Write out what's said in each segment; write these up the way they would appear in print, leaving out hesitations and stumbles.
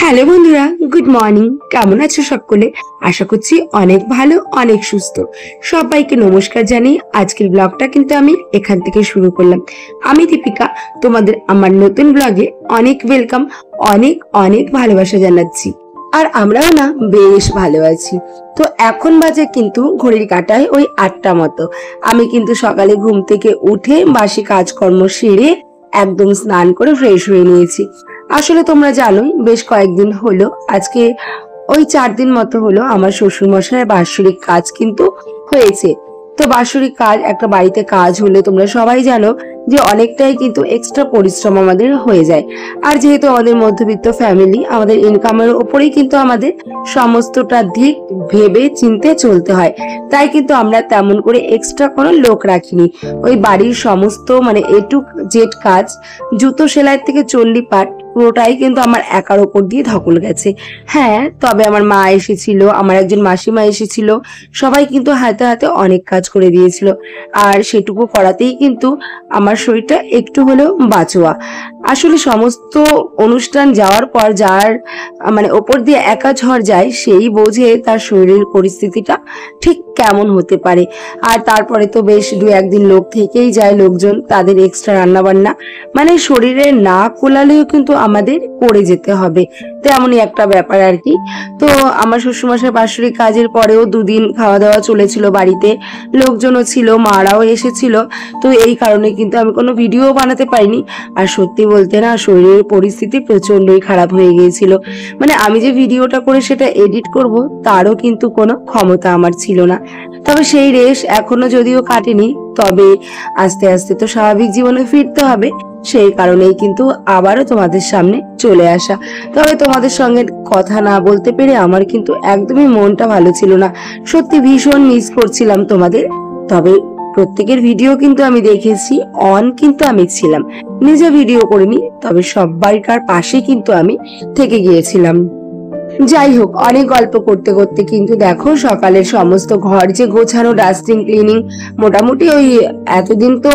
Hello বন্ধুরা, good morning. কেমন আছো সকলে? আশা করছি অনেক ভালো, অনেক সুস্থ। সবাইকে নমস্কার জানিয়ে আজকের ব্লগটা কিন্তু আমি এখান থেকে শুরু করলাম। আমি দীপিকা, তোমাদের আমার নতুন ব্লগে অনেক ওয়েলকাম, অনেক অনেক ভালোবাসা জানাচ্ছি। আর আমরাও না বেশ ভালো আছি। তো এখন বাজে কিন্তু ঘড়ির কাঁটায় ওই 8টা মতো। আমি কিন্তু সকালে ঘুম থেকে উঠে বাসি কাজকর্ম সেরে একদম স্নান করে ফ্রেশ হয়ে নিয়েছি। আসলে তোমরা জানোই বেশ কয়েকদিন হলো, আজকে ওই 4 দিন মতো হলো আমার শ্বশুর মশাইয়ের বাৎসরিক কাজ কিন্তু হয়েছে। তো বাৎসরিক কাজ, একটা বাড়িতে কাজ হলে তোমরা সবাই জানো যে অনেকটাই কিন্তু এক্সট্রা পরিশ্রম আমাদের হয়ে যায়। আর যেহেতু আমাদের মধ্যবিত্ত ফ্যামিলি, আমাদের ইনকামের উপরেই কিন্তু আমাদের সমস্তটা দিক ভেবে চিন্তে চলতে হয়। তাই কিন্তু আমরা তেমন করে এক্সট্রা কোনো লোক রাখিনি। ওই বাড়ির সমস্ত মানে এ টু জেড কাজ, জুতো সেলাই থেকে চণ্ডী পাঠ, পুরোটাই কিন্তু আমার একার ওপর দিয়ে ধকল গেছে। হ্যাঁ, তবে আমার মা এসেছিল, আমার একজন মাসিমা এসেছিল, সবাই কিন্তু হাতে হাতে অনেক কাজ করে দিয়েছিল। আর সেটুকু করাতেই কিন্তু আমার শরীরটা একটু হলেও বাঁচোয়া। আসলে সমস্ত অনুষ্ঠান যাওয়ার পর যার মানে ওপর দিয়ে একা ঝড় যায়, সেই বোঝে তার শরীরের পরিস্থিতিটা ঠিক কেমন হতে পারে। আর তারপরে তো বেশ 2-1 দিন লোক থেকেই যায়, লোকজন, তাদের এক্সট্রা রান্না বান্না, মানে শরীরে না কোলালেও কিন্তু আমাদের করে যেতে হবে। তেমনই একটা ব্যাপার আর কি। তো আমার শ্বশুরমশাই বাৎসরিক কাজের পরেও 2 দিন খাওয়া দাওয়া চলেছিল বাড়িতে, লোকজনও ছিল, মারাও এসেছিল। তো এই কারণে কিন্তু আমি কোনো ভিডিও বানাতে পারিনি। আর সত্যি বলতে না, শরীরের পরিস্থিতি প্রচন্ডই খারাপ হয়ে গিয়েছিল। মানে আমি যে ভিডিওটা করে সেটা এডিট করব, তারও কিন্তু কোনো ক্ষমতা আমার ছিল না। তবে সেই রেশ এখনো যদিও কাটেনি, তবে আস্তে আস্তে তো স্বাভাবিক জীবনে ফিরতে হবে। সেই কারণেই কিন্তু আবারও তোমাদের সামনে চলে আসা। তবে তোমাদের সঙ্গে কথা না বলতে পেরে আমার কিন্তু একদমই মনটা ভালো ছিল না। সত্যি ভীষণ মিস করছিলাম তোমাদের। তবে প্রত্যেকের ভিডিও কিন্তু আমি দেখেছি, অন কিন্তু আমি ছিলাম, নিজে ভিডিও করিনি, তবে সবাইকার পাশে কিন্তু আমি থেকে গিয়েছিলাম। যাই হোক, অনেক গল্প করতে করতে কিন্তু দেখো সকালের সমস্ত ঘর যে গোছানো, ডাস্টিং, ক্লিনিং, মোটামুটি ওই এতদিন তো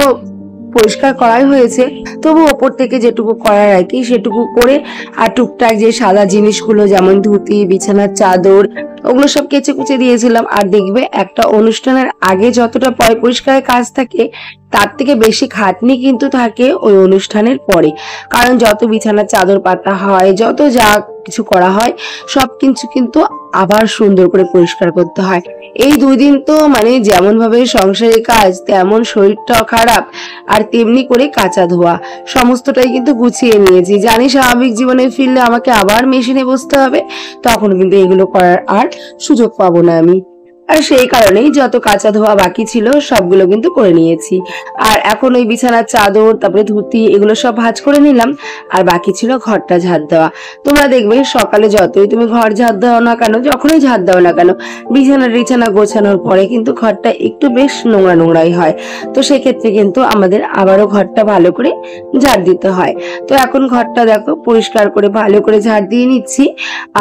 পরিষ্কার করাই হয়েছে, তবু ওপর থেকে যেটুকু করার আর কি সেটুকু করে, আর টুকটাক যে সাদা জিনিসগুলো যেমন ধুতি, বিছানার চাদর, ওগুলো সব কেচে কুচে দিয়েছিলাম। আর দেখবে একটা অনুষ্ঠানের আগে যতটা পরিষ্কারের কাজ থাকে, তার থেকে বেশি খাটনি কিন্তু থাকে ওই অনুষ্ঠানের পরে। কারণ যত বিছানার চাদর পাতা হয়, যত যা কিছু করা হয়, সব কিছু কিন্তু আবার সুন্দর করে পরিষ্কার করতে হয়। এই 2 দিন তো মানে যেমন ভাবে সংসারের কাজ, তেমন শরীরটাও খারাপ, আর তেমনি করে কাঁচা ধোয়া, সমস্তটাই কিন্তু গুছিয়ে নিয়েছি। জানি স্বাভাবিক জীবনে ফিরলে আমাকে আবার মেশিনে বসতে হবে, তখন কিন্তু এগুলো করার আর সুযোগ পাবো না আমি। আর সেই কারণেই যত কাঁচা ধোয়া বাকি ছিল সবগুলো কিন্তু করে নিয়েছি। আর এখন ওই বিছানার চাদর, তারপরে ধুতি, এগুলো সব ভাঁজ করে নিলাম। আর বাকি ছিল ঘরটা ঝাড় দেওয়া। তোমরা দেখবে সকালে যতই তুমি ঘর ঝাড় দাও না কেন, যখনই ঝাড় দাও না কেন, বিছানা গোছানোর পরে কিন্তু ঘরটা একটু বেশ নোংরা নোংরাই হয়। তো সেক্ষেত্রে কিন্তু আমাদের আবারও ঘরটা ভালো করে ঝাড় দিতে হয়। তো এখন ঘরটা দেখো পরিষ্কার করে ভালো করে ঝাড় দিয়ে নিচ্ছি।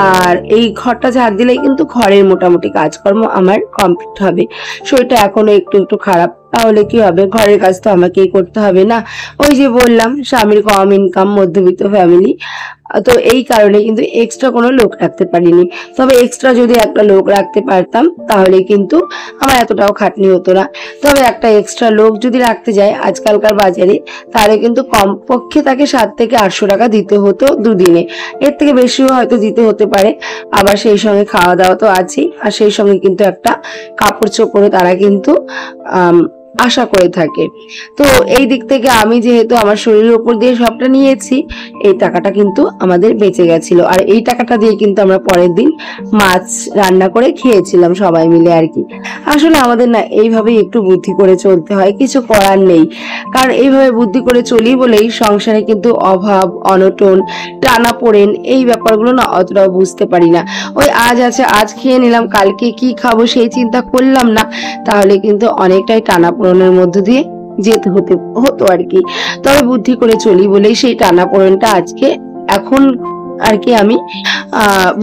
আর এই ঘরটা ঝাড় দিলেই কিন্তু ঘরের মোটামুটি কাজকর্ম আমার কমপ্লিট হবে। শরীরটা এখনো একটু একটু খারাপ, তাহলে কি হবে, ঘরের কাজ তো আমাকেই করতে হবে না। ওই যে বললাম, স্বামীর কম ইনকাম, মধ্যবিত্ত ফ্যামিলি, তো এই কারণে কিন্তু এক্সট্রা কোনো লোক রাখতে পারিনি। তবে এক্সট্রা যদি একটা লোক রাখতে পারতাম, তাহলে কিন্তু আমার এতটাও খাটনি হতো না। তবে একটা এক্সট্রা লোক যদি রাখতে যায় আজকালকার বাজারে, তাহলে কিন্তু কমপক্ষে তাকে 700 থেকে 800 টাকা দিতে হতো 2 দিনে। এর থেকে বেশিও হয়তো দিতে হতে পারে। আবার সেই সঙ্গে খাওয়া দাওয়া তো আছেই, আর সেই সঙ্গে কিন্তু একটা কাপড় চোপড়ও তারা কিন্তু আশা করে থাকে। তো এই দিক থেকে আমি যেহেতু আমার শরীরের উপর দিয়ে সবটা নিয়েছি, এই টাকাটা কিন্তু আমাদের বেঁচে গেছিল। আর এই টাকাটা দিয়ে কিন্তু আমরা পরের দিন মাছ রান্না করে খেয়েছিলাম সবাই মিলে আর কি। আসলে আমাদের না এইভাবেই একটু বুদ্ধি করে চলতে হয়, কিছু করার নেই। কারণ এইভাবে বুদ্ধি করে চলি বলেই সংসারে কিন্তু অভাব, অনটন, টানাপোড়েন, এই ব্যাপারগুলো না অতটাও বুঝতে পারি না। ওই আজ আছে আজ খেয়ে নিলাম, কালকে কি খাবো সেই চিন্তা করলাম না, তাহলে কিন্তু অনেকটাই টানাপোড়েনের মধ্য দিয়ে যেতে হতো আর কি। তবে বুদ্ধি করে চলি বলেই সেই টানাপোড়েনটা আজকে এখন আর কি আমি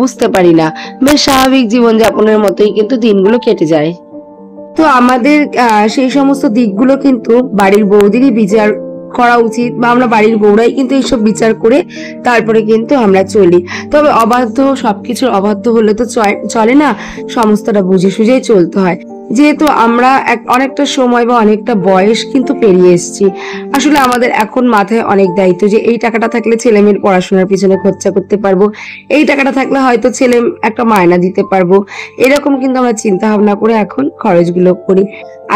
বুঝতে পারি না। বেশ স্বাভাবিক জীবনযাপনের মতোই কিন্তু দিনগুলো কেটে যায়। তো আমাদের সেই সমস্ত দিকগুলো কিন্তু বাড়ির বৌদিরই বিচার করা উচিত, বা আমরা বাড়ির বউরাই কিন্তু এইসব বিচার করে তারপরে কিন্তু আমরা চলি। তবে অবাধ্য, সবকিছুর অবাধ্য হলে তো চলে না, সমস্তটা বুঝে সুঝেই চলতে হয়। যেহেতু আমরা অনেকটা সময় বা অনেকটা বয়স কিন্তু পেরিয়ে এসেছি, আসলে আমাদের এখন মাথায় অনেক দায়িত্ব যে এই টাকাটা থাকলে ছেলে মেয়ের পড়াশোনার পিছনে খরচা করতে পারবো, এই টাকাটা থাকলে হয়তো ছেলে একটা মায়না দিতে পারবো, এরকম কিন্তু আমরা চিন্তা ভাবনা করে এখন খরচগুলো করি।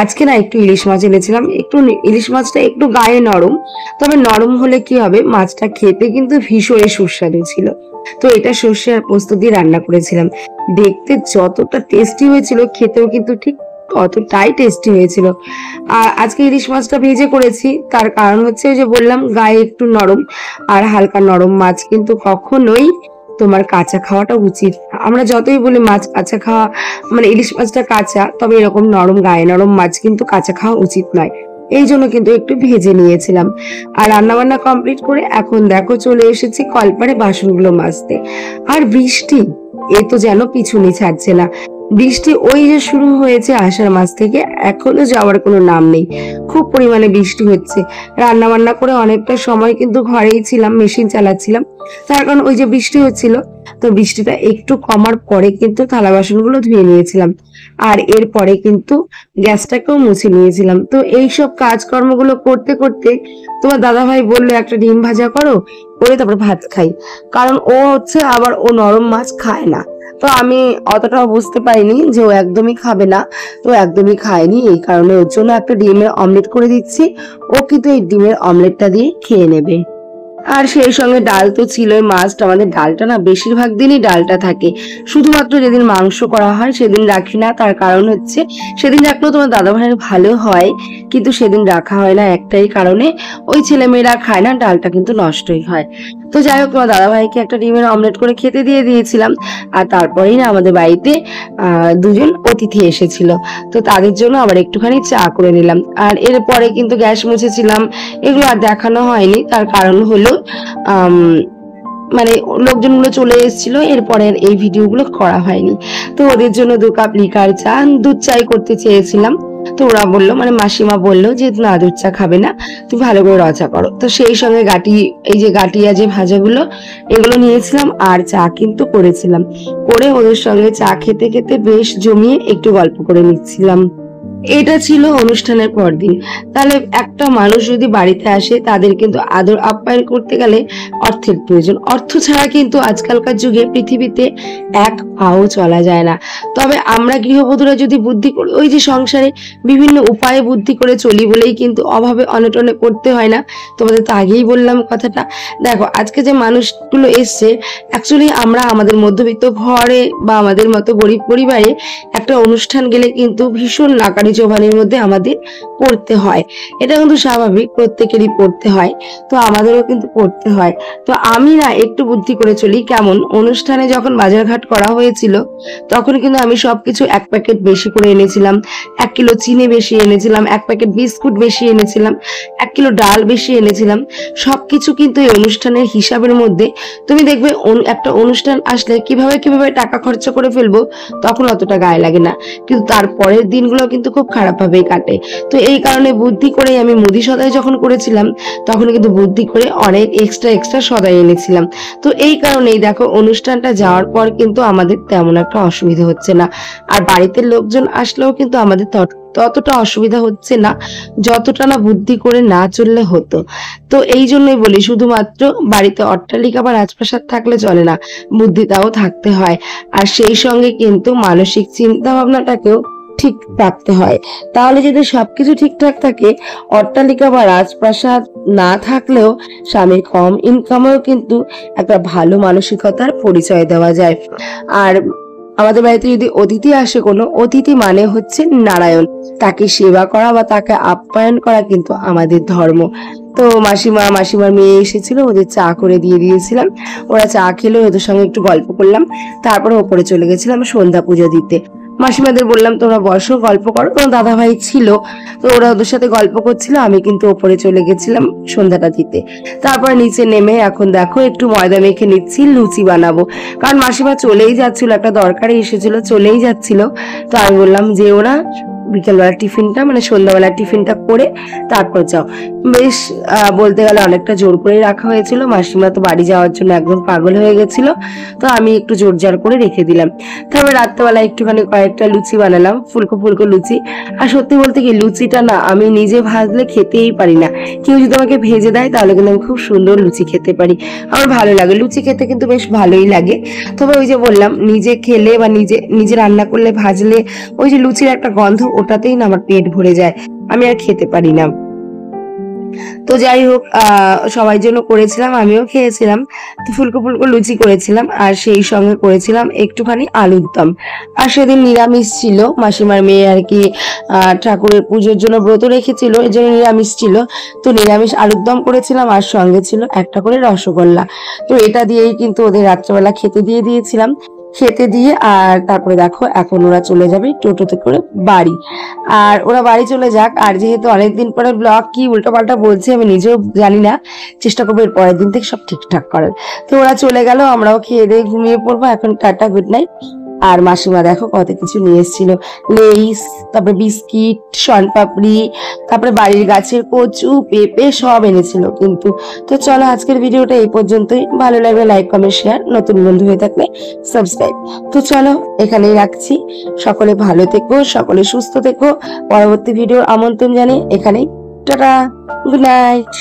আজকে না একটু ইলিশ মাছ এনেছিলাম, একটু ইলিশ মাছটা একটু গায়ে নরম, তবে নরম হলে কি হবে, মাছটা খেতে কিন্তু ভীষণই সুস্বাদু ছিল। তো এটা সর্ষে আর পোস্ত দিয়ে রান্না করেছিলাম, দেখতে যতটা টেস্টি হয়েছিল খেতেও কিন্তু ঠিক ততটাই টেস্টি হয়েছিল। আর আজকে ইলিশ মাছটা ভেজে করেছি, তার কারণ হচ্ছে যে বললাম গায়ে একটু নরম, আর হালকা নরম মাছ কিন্তু কখনোই তোমার কাঁচা খাওয়াটা উচিত। আমরা যতই বলি মাছ কাঁচা খাওয়া, মানে ইলিশ মাছটা কাঁচা, তবে এরকম নরম গায়ে নরম মাছ কিন্তু কাঁচা খাওয়া উচিত নয়। এই জন্য কিন্তু একটু ভেজে নিয়েছিলাম। আর রান্না বান্না কমপ্লিট করে এখন দেখো চলে এসেছি কলপারে বাসনগুলো মাজতে। আর বৃষ্টি এ তো যেন পিছুনি ছাড়ছে না। বৃষ্টি ওই যে শুরু হয়েছে আষাঢ় মাস থেকে, এখনো যাওয়ার কোনো নাম নেই। খুব পরিমাণে বৃষ্টি হচ্ছে। রান্না বান্না করে অনেকটা সময় কিন্তু ঘরেই ছিলাম, মেশিন চালাচ্ছিলাম, তার কারণ ওই যে বৃষ্টি হচ্ছিল। তো বৃষ্টিটা একটু কমার পরে কিন্তু থালা বাসনগুলো ধুয়ে নিয়েছিলাম, আর এরপরে কিন্তু গ্যাসটাকেও মুছে নিয়েছিলাম। তো এইসব কাজকর্মগুলো করতে করতে তোমার দাদা ভাই বললো একটা ডিম ভাজা করো, করে তারপর ভাত খাই, কারণ ও হচ্ছে আবার ও নরম মাছ খায় না। তো আমি অতটাও বুঝতে পারিনি যে ও একদমই খাবে না, তো একদমই খায়নি, এই কারণে ওর জন্য একটা ডিমের অমলেট করে দিচ্ছি। ও কিন্তু এই ডিমের অমলেটটা দিয়ে খেয়ে নেবে। আর সেই সঙ্গে ডাল তো ছিলই মাস্ট, আমাদের ডালটা না বেশিরভাগ দিনই ডালটা থাকে, শুধুমাত্র যেদিন মাংস করা হয় সেদিন রাখি না। তার কারণ হচ্ছে সেদিন রাখলেও তোমার দাদা ভাইয়ের ভালো হয়, কিন্তু সেদিন রাখা হয় না একটাই কারণে, ওই ছেলেমেয়েরা খায় না, ডালটা কিন্তু নষ্টই হয়। তো যাই হোক, তোমার দাদা ভাইকে একটা ডিমের অমলেট করে খেতে দিয়ে দিয়েছিলাম। আর তারপরেই না আমাদের বাড়িতে দুজন অতিথি এসেছিল, তো তাদের জন্য আবার একটুখানি চা করে নিলাম। আর এরপরে কিন্তু গ্যাস মুছেছিলাম, এগুলো আর দেখানো হয়নি, তার কারণ হলো মানে লোকজনগুলো চলে এসেছিল, এরপরে এই ভিডিওগুলো করা হয়নি। তো ওদের জন্য 2 কাপ লিকার চা, দুধ চাই করতে চেয়েছিলাম, তো ওরা বললো, মানে মাসিমা বললো যে না দুধ চা খাবে না, তুমি ভালো করে রচা করো। তো সেই সঙ্গে এই যে গাটিয়া যে ভাজাগুলো, এগুলো নিয়েছিলাম, আর চা কিন্তু করেছিলাম, করে ওদের সঙ্গে চা খেতে খেতে বেশ জমিয়ে একটু গল্প করে নিচ্ছিলাম। এটা ছিল অনুষ্ঠানের পরদিন। তাহলে একটা মানুষ যদি বাড়িতে আসে, তাদের কিন্তু আদর আপ্যায়ন করতে গেলে অর্থের প্রয়োজন। অর্থ ছাড়া কিন্তু আজকালকার যুগে পৃথিবীতে এক পাও চলা যায় না। তবে আমরা গৃহবধূরা যদি বুদ্ধি করি, ওই যে সংসারে বিভিন্ন উপায়ে বুদ্ধি করে চলি বলেই কিন্তু অভাবে অনটনে পড়তে হয় না। তোমাদের তো আগেই বললাম কথাটা। দেখো আজকে যে মানুষগুলো এসছে, অ্যাকচুয়ালি আমরা আমাদের মধ্যবিত্ত ঘরে বা আমাদের মতো গরিব পরিবারে একটা অনুষ্ঠান গেলে কিন্তু ভীষণ নাকানি চোবানির মধ্যে আমাদের পড়তে হয়। এটা কিন্তু স্বাভাবিক, প্রত্যেকেরই পড়তে হয়, তো আমাদেরও কিন্তু পড়তে হয়। তো আমি না একটু বুদ্ধি করে চলি। কেমন, অনুষ্ঠানে যখন বাজারঘাট করা হয়েছিল, তখন কিন্তু আমি সবকিছু 1 প্যাকেট বেশি করে এনেছিলাম, 1 কিলো চিনি বেশি এনেছিলাম, 1 প্যাকেট বিস্কুট বেশি এনেছিলাম, 1 কিলো ডাল বেশি এনেছিলাম। সবকিছু কিন্তু এই অনুষ্ঠানের হিসাবের মধ্যে। তুমি দেখবে একটা অনুষ্ঠান আসলে কিভাবে কিভাবে টাকা খরচা করে ফেলবো, তখন অতটা গায়ে লাগে না, কিন্তু তারপরের দিনগুলো কিন্তু খুব খারাপ ভাবেই কাটে। তো এই কারণে বুদ্ধি করে আমি মুদি সদাই যখন করেছিলাম, তখন কিন্তু বুদ্ধি করে অনেক এক্সট্রা সদাই এনেছিলাম। তো এই কারণেই দেখো অনুষ্ঠানটা যাওয়ার পর কিন্তু আমাদের তেমন একটা অসুবিধা হচ্ছে না, আর বাড়িতে লোকজন আসলেও কিন্তু আমাদের ততটা অসুবিধা হচ্ছে না, যতটা না বুদ্ধি করে না চললে হতো। তো এই জন্যই বলি, শুধুমাত্র বাড়িতে অট্টালিকা বা রাজপ্রাসাদ থাকলে চলে না, বুদ্ধিটাও থাকতে হয়। আর সেই সঙ্গে কিন্তু মানসিক চিন্তা ভাবনাটাকেও ঠিক রাখতে হয়। তাহলে যদি সবকিছু ঠিকঠাক থাকে, অট্টালিকা বা রাজপ্রাসাদ না থাকলেও স্বামীর কম ইনকামেও কিন্তু একটা ভালো মানসিকতার পরিচয় দেওয়া যায়। আর আমাদের বাড়িতে যদি অতিথি আসে, কোনো অতিথি মানে হচ্ছে নারায়ণ, তাকে সেবা করা বা তাকে আপ্যায়ন করা কিন্তু আমাদের ধর্ম। তো মাসিমার মেয়ে এসেছিল, ওদের চা করে দিয়ে দিয়েছিলাম, ওরা চা খেলো, ওদের সঙ্গে একটু গল্প করলাম, তারপরে ওপরে চলে গেছিলাম সন্ধ্যা পুজো দিতে। মাসিমাদের বললাম তোমরা বসো, গল্প করো, তোমার দাদা ভাই ছিল, তো ওরা ওদের সাথে গল্প করছিল, আমি কিন্তু ওপরে চলে গেছিলাম সন্ধ্যাটা দিতে। তারপর নিচে নেমে এখন দেখো একটু ময়দা মেখে নিচ্ছি, লুচি বানাবো, কারণ মাসিমা চলেই যাচ্ছিল, একটা দরকারে এসেছিল, চলেই যাচ্ছিল। তো আমি বললাম যে ওরা বিকেলবেলা টিফিনটা মানে সন্ধ্যাবেলার টিফিনটা করে তারপর যাও। বেশ বলতে গেলে অনেকটা জোর করে রাখা হয়েছিল, মাসিমা তো বাড়ি যাওয়ার জন্য একদম পাগল হয়ে গেছিল, তো আমি একটু জোর জার করে রেখে দিলাম। তারপর রাত্রেবেলা একটুখানি কয়েকটা লুচি বানালাম, ফুলকো ফুলকো লুচি। আর সত্যি বলতে কি লুচিটা না আমি নিজে ভাজলে খেতেই পারি না, কেউ যদি আমাকে ভেজে দেয় তাহলে কিন্তু আমি খুব সুন্দর লুচি খেতে পারি, আমার ভালো লাগে লুচি খেতে, কিন্তু বেশ ভালোই লাগে। তবে ওই যে বললাম নিজে খেলে বা নিজে নিজে রান্না করলে ভাজলে ওই যে লুচির একটা গন্ধ, ওটাতেই না আমার পেট ভরে যায়, আমি আর খেতে পারি না। তো যাই হোক সবাই জন্য করেছিলাম, আমিও খেয়েছিলাম। তো ফুলকো ফুলকো লুচি করেছিলাম, আর সেই সঙ্গে করেছিলাম একটুখানি আলুর দম। আর সেদিন নিরামিষ ছিল, মাসিমার মেয়ে আর কি ঠাকুরের পুজোর জন্য ব্রত রেখেছিল, এই জন্য নিরামিষ ছিল। তো নিরামিষ আলুর দম করেছিলাম, আর সঙ্গে ছিল একটা করে রসগোল্লা। তো এটা দিয়েই কিন্তু ওদের রাত্রেবেলা খেতে দিয়ে দিয়েছিলাম। খেতে দিয়ে আর তারপরে দেখো এখন ওরা চলে যাবে টোটোতে করে বাড়ি। আর ওরা বাড়ি চলে যাক, আর যেহেতু অনেকদিন পরে ব্লগ কি উল্টোপাল্টা বলছে আমি নিজেও জানি না, চেষ্টা করবো এর পরের দিন থেকে সব ঠিকঠাক করার। তো ওরা চলে গেল, আমরাও খেয়ে দিয়ে ঘুমিয়ে পড়বো এখন। Tata, good night. আর মাসিমা দেখো কত কিছু নিয়ে এসেছিল, লেইস, তারপরে বিস্কিট, শনপাপড়ি, তারপরে বাড়ির গাছের কচু, পেঁপে সব এনেছিল কিন্তু। তো চলো আজকের ভিডিওটা এই পর্যন্তই, ভালো লাগলে লাইক কমেন্ট শেয়ার, নতুন বন্ধু হয়ে থাকলে সাবস্ক্রাইব। তো চলো এখানেই রাখছি, সকলে ভালো থেকো, সকলে সুস্থ থেকো। পরবর্তী ভিডিওর আমন্ত্রণ জানিয়ে এখানেই টাটা, গুড নাইট।